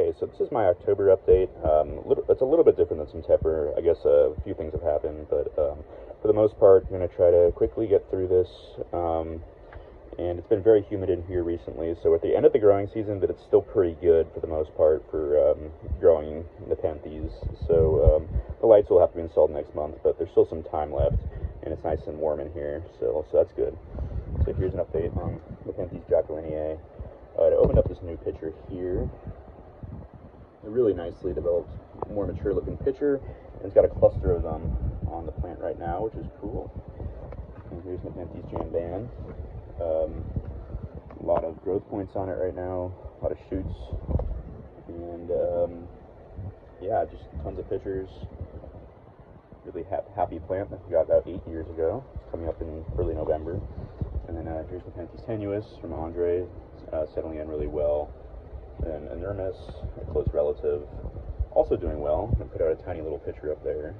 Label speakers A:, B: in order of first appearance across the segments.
A: Okay, so this is my October update. It's a little bit different than September. I guess a few things have happened, but for the most part, I'm going to try to quickly get through this. And it's been very humid in here recently, so at the end of the growing season, but it's still pretty good for the most part for growing Nepenthes. So the lights will have to be installed next month, but there's still some time left, and it's nice and warm in here, so that's good. So here's an update on Nepenthes Jacquelineae. I opened up this new pitcher here. A really nicely developed, more mature looking pitcher, and it's got a cluster of them on the plant right now, which is cool. And here's Nepenthes Jamban. A lot of growth points on it right now, a lot of shoots, and yeah, just tons of pitchers. Really happy plant that we got about 8 years ago. It's coming up in early November. And then here's Nepenthes tenuis from Andre, settling in really well. And Inermis, a close relative, also doing well. I put out a tiny little pitcher up there.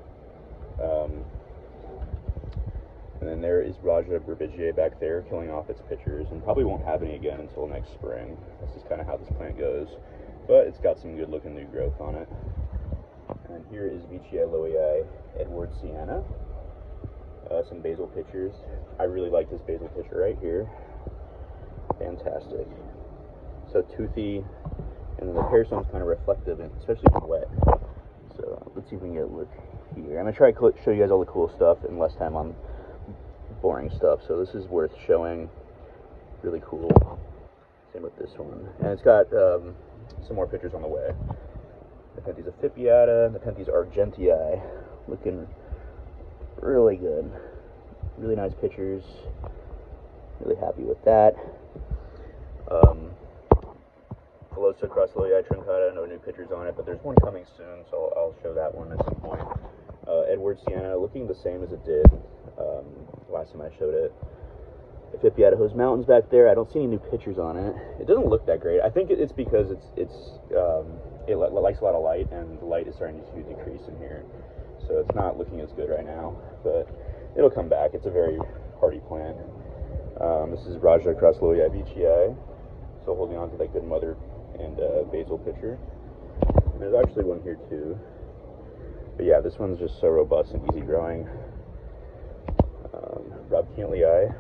A: And then there is Raja Burbigiae back there, killing off its pitchers, and probably won't have any again until next spring. This is kind of how this plant goes. But it's got some good looking new growth on it. And here is Veitchii loei Edwardsiana. Some basil pitchers. I really like this basil pitcher right here. Fantastic. So toothy, and then the pear stone's kind of reflective, and especially when wet. So let's see if we can get a look here. I'm going to try to show you guys all the cool stuff in less time on boring stuff. So this is worth showing. Really cool. Same with this one. And it's got some more pictures on the way. Nepenthes Aphipiata, Nepenthes Argentii, looking really good. Really nice pictures. Really happy with that. Velosa Crossloi Truncata, no new pictures on it, but there's one coming soon, so I'll show that one at some point. Edwardsiana, looking the same as it did last time I showed it. Aphipiata Hose Mountains back there. I don't see any new pictures on it. It doesn't look that great. I think it's because it likes a lot of light, and the light is starting to decrease in here, so it's not looking as good right now. But it'll come back. It's a very hardy plant. This is Raja Crossloi Veitchii, still holding on to that good mother and basil pitcher. And there's actually one here too. But yeah, this one's just so robust and easy growing. Rob Cantley, I'm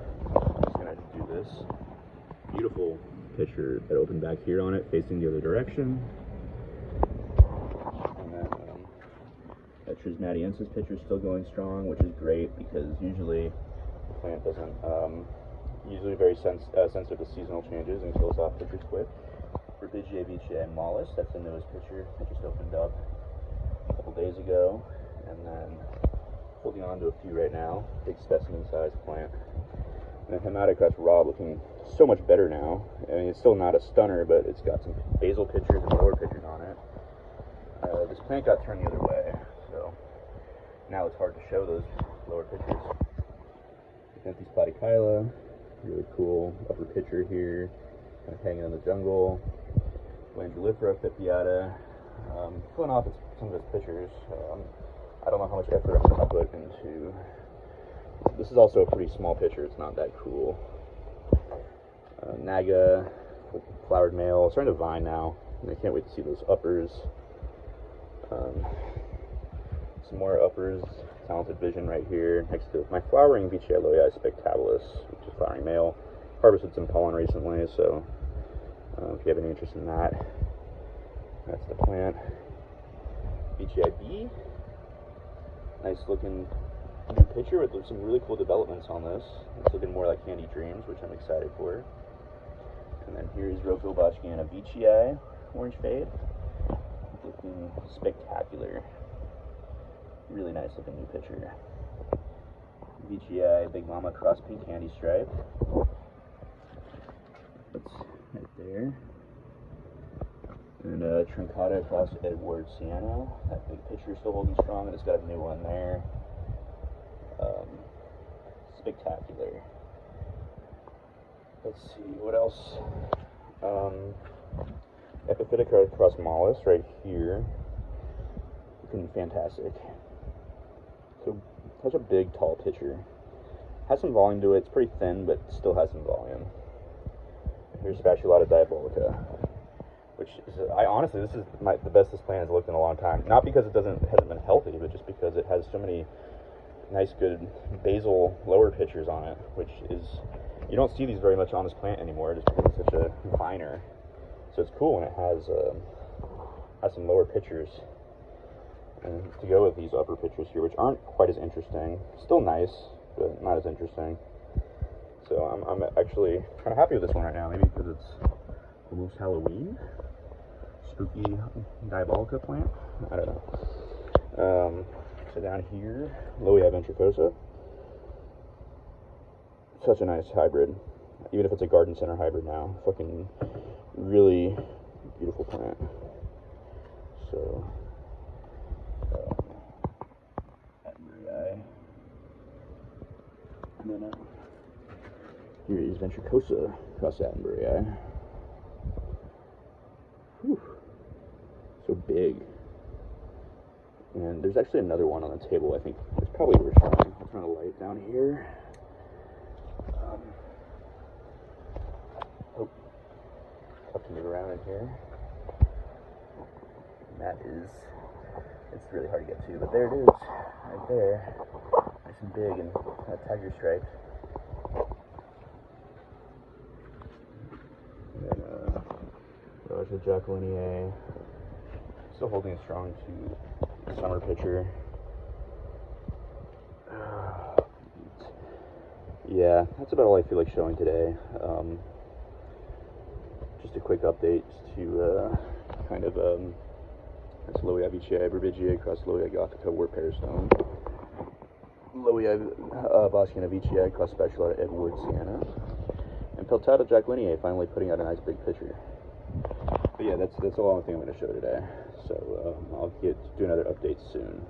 A: just gonna do this. Beautiful pitcher that opened back here on it, facing the other direction. And then that Trismatiensis pitcher is still going strong, which is great because usually the plant doesn't, usually very sensitive to seasonal changes and kills off pitchers quick. Burbigiae Veitchii Mollis, that's the newest pitcher that just opened up a couple days ago, and then holding on to a few right now, big specimen sized plant. And then Hematocras Rob looking so much better now. I mean, it's still not a stunner, but it's got some basil pitchers and lower pitchers on it. This plant got turned the other way, so now it's hard to show those lower pitchers. Nepenthes Platykyla, really cool upper pitcher here, kind of hanging in the jungle. Glandulifera Aphipiata, filling off some of its pitchers. I don't know how much effort I'm going to put into. This is also a pretty small pitcher. It's not that cool. Naga, flowered male, starting to vine now. And I can't wait to see those uppers. Some more uppers. Talented Vision right here next to my flowering Veitchii loei spectabilis, which is flowering male. Harvested some pollen recently, so if you have any interest in that, that's the plant. Veitchii B. Nice looking new picture with some really cool developments on this. It's looking more like Candy Dreams, which I'm excited for. And then here's Rofobotchkiana Veitchii, orange fade. Looking spectacular. Really nice looking new picture. Veitchii Big Mama Cross Pink Candy Stripe. That's right there. And Truncata across Edwardsiana. That big picture is still holding strong, and it's got a new one there. Spectacular. Let's see, what else? Epiphytic across Mollis right here. Looking fantastic. So, such a big, tall pitcher. Has some volume to it. It's pretty thin, but still has some volume. Here's Spatulata Diabolica. which is, I honestly, this is the best this plant has looked in a long time. Not because it hasn't been healthy, but just because it has so many nice, good basal lower pitchers on it, which is, you don't see these very much on this plant anymore, just because it's such a viner. So it's cool when it has some lower pitchers and to go with these upper pitchers here, which aren't quite as interesting. Still nice, but not as interesting. So I'm actually kind of happy with this one right now, maybe because it's almost Halloween. Spooky Diabolica plant. I don't know. So down here, Loea ventricosa. Such a nice hybrid. Even if it's a garden center hybrid now. Fucking really beautiful plant. So, and then here is ventricosa across Attenborough. Whew. So big. And there's actually another one on the table. I think it's probably worth showing. I'll turn the light down here. Tough to move around in here. And that is, it's really hard to get to, but there it is, right there. Nice and big and kind of tiger striped. And then, Roger Jacquelinie, still holding strong to summer pitcher. Yeah, that's about all I feel like showing today. Just a quick update to that's Loea Vicia Berbigia across Loea Gothica Wart Pearstone. Loea Boschiana Vicia across Special Edward Sienna. And Peltata Jacquelinie finally putting out a nice big picture. But yeah, that's all I think I'm going to show today. So I'll do another update soon.